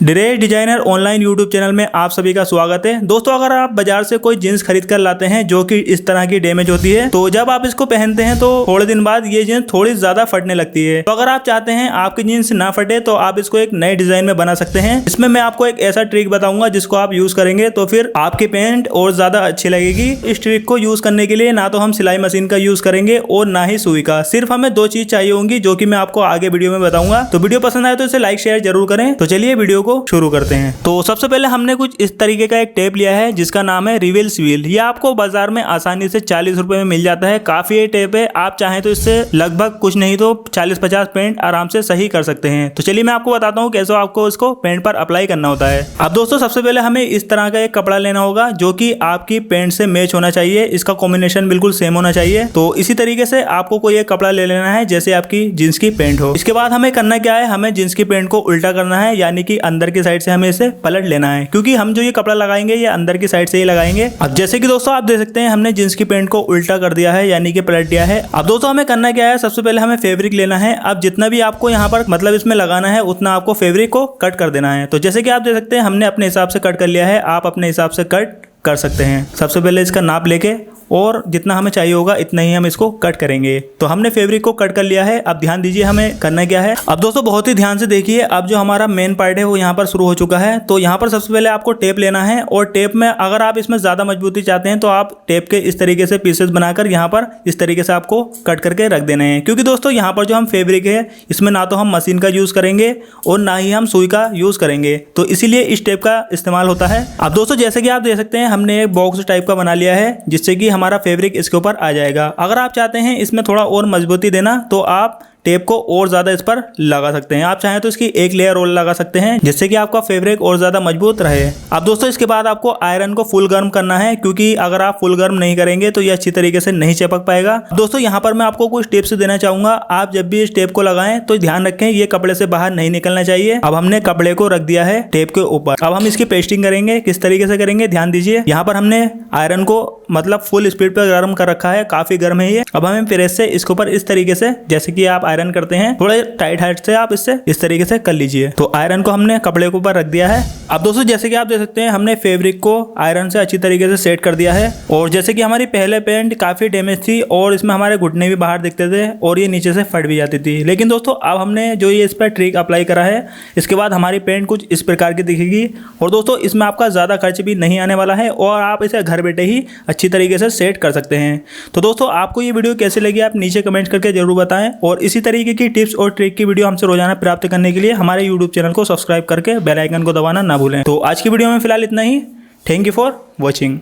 Dress designer online YouTube channel में आप सभी का स्वागत है। दोस्तों, अगर आप बाजार से कोई जींस खरीद कर लाते हैं जो कि इस तरह की डैमेज होती है, तो जब आप इसको पहनते हैं तो थोड़े दिन बाद ये जींस थोड़ी ज्यादा फटने लगती है। तो अगर आप चाहते हैं आपकी जींस ना फटे तो आप इसको एक नए डिजाइन में बना सकते हैं। इसमें मैं आपको एक ऐसा ट्रिक बताऊंगा जिसको आप यूज करेंगे तो फिर आपकी पैंट और ज्यादा अच्छी लगेगी। इस ट्रिक को यूज करने के लिए ना तो हम सिलाई मशीन का यूज करेंगे और ना ही सुई का। सिर्फ हमें दो चीज चाहिए होंगी जो कि मैं आपको आगे वीडियो में बताऊंगा। तो वीडियो पसंद आए तो इसे लाइक शेयर जरूर करें। तो चलिए वीडियो को शुरू करते हैं। तो सबसे पहले हमने कुछ इस तरीके का एक टेप लिया है जिसका नाम है रिवेल्स व्हील। ये आपको बाजार में आसानी से 40 रुपए में मिल जाता है। काफी ये टेप है, आप चाहें तो इससे लगभग कुछ नहीं तो 40-50 पेंट आराम से सही कर सकते हैं। तो चलिए मैं आपको बताता हूँ कैसे आपको इसको पेंट पर अप्लाई करना होता है। अब दोस्तों, सबसे पहले हमें इस तरह का एक कपड़ा लेना होगा जो कि आपकी पेंट से मैच होना चाहिए। इसका कॉम्बिनेशन बिल्कुल सेम होना चाहिए। तो इसी तरीके से आपको कोई एक कपड़ा ले लेना है जैसे आपकी जींस की पेंट हो। इसके बाद हमें करना क्या है, हमें जींस की पेंट को उल्टा करना है, यानी कि अंदर की साइड से हमें इसे पलट लेना है, क्योंकि हम जो ये कपड़ा लगाएंगे ये अंदर की साइड से ही लगाएंगे। अब जैसे कि दोस्तों आप देख सकते हैं हमने जींस की पेंट को उल्टा कर दिया है, यानी कि पलट दिया है। अब दोस्तों हमें करना क्या है, सबसे पहले हमें फैब्रिक लेना है। अब जितना भी आपको यहाँ पर मतलब इसमें लगाना है उतना आपको फैब्रिक को कट कर देना है। तो जैसे कि आप देख सकते हैं हमने अपने हिसाब से कट कर लिया है, आप अपने हिसाब से कट कर सकते हैं। सबसे पहले इसका नाप लेके और जितना हमें चाहिए होगा इतना ही हम इसको कट करेंगे। तो हमने फैब्रिक को कट कर लिया है। अब ध्यान दीजिए हमें करना क्या है। अब दोस्तों बहुत ही ध्यान से देखिए, अब जो हमारा मेन पार्ट है वो यहाँ पर शुरू हो चुका है। तो यहाँ पर सबसे पहले आपको टेप लेना है और टेप में अगर आप इसमें ज्यादा मजबूती चाहते हैं तो आप टेप के इस तरीके से पीसेस बनाकर यहाँ पर इस तरीके से आपको कट करके रख देने हैं। क्योंकि दोस्तों यहाँ पर जो हम फैब्रिक है इसमें ना तो हम मशीन का यूज करेंगे और ना ही हम सुई का यूज करेंगे, तो इसीलिए इस टेप का इस्तेमाल होता है। अब दोस्तों जैसे कि आप देख सकते हैं हमने एक बॉक्स टाइप का बना लिया है जिससे कि हमारा फैब्रिक इसके ऊपर आ जाएगा। अगर आप चाहते हैं इसमें थोड़ा और मजबूती देना तो आप टेप को और ज्यादा इस पर लगा सकते हैं। आप चाहें तो इसकी एक लेयर और लगा सकते हैं जिससे कि आपका फैब्रिक और ज्यादा मजबूत रहे। अब दोस्तों इसके बाद आपको आयरन को फुल गर्म करना है, क्योंकि अगर आप फुल गर्म नहीं करेंगे तो ये अच्छी तरीके से नहीं चिपक पाएगा। दोस्तों यहाँ पर मैं आपको कुछ टिप्स देना चाहूंगा। आप जब भी इस टेप को लगाएं तो ध्यान रखें ये कपड़े से बाहर नहीं निकलना चाहिए। अब हमने कपड़े को रख दिया है टेप के ऊपर। अब हम इसकी पेस्टिंग करेंगे। किस तरीके से करेंगे ध्यान दीजिए। यहाँ पर हमने आयरन को मतलब फुल स्पीड पर गर्म कर रखा है, काफी गर्म है ये। अब हमें प्रेस से इसके ऊपर इस तरीके से, जैसे कि आप आयरन करते हैं थोड़े टाइट हाइट से आप इससे इस तरीके से कर लीजिए। तो आयरन को हमने कपड़े के ऊपर रख दिया है। अब दोस्तों जैसे कि आप देख सकते हैं हमने फैब्रिक को आयरन से अच्छी तरीके से सेट कर दिया है। और जैसे कि हमारी पहले पेंट काफी डैमेज थी और इसमें हमारे घुटने भी बाहर दिखते थे और ये नीचे से फट भी जाती थी, लेकिन दोस्तों अब हमने जो ये इस पर ट्रिक अप्लाई करा है इसके बाद हमारी पेंट कुछ इस प्रकार की दिखेगी। और दोस्तों इसमें आपका ज्यादा खर्च भी नहीं आने वाला है और आप इसे घर बैठे ही अच्छी तरीके से सेट कर सकते हैं। तो दोस्तों आपको ये वीडियो कैसी लगी आप नीचे कमेंट करके जरूर बताएं। और इसी तरीके की टिप्स और ट्रिक की वीडियो हमसे रोजाना प्राप्त करने के लिए हमारे YouTube चैनल को सब्सक्राइब करके बेल आइकन को दबाना ना भूलें। तो आज की वीडियो में फिलहाल इतना ही। Thank you for watching.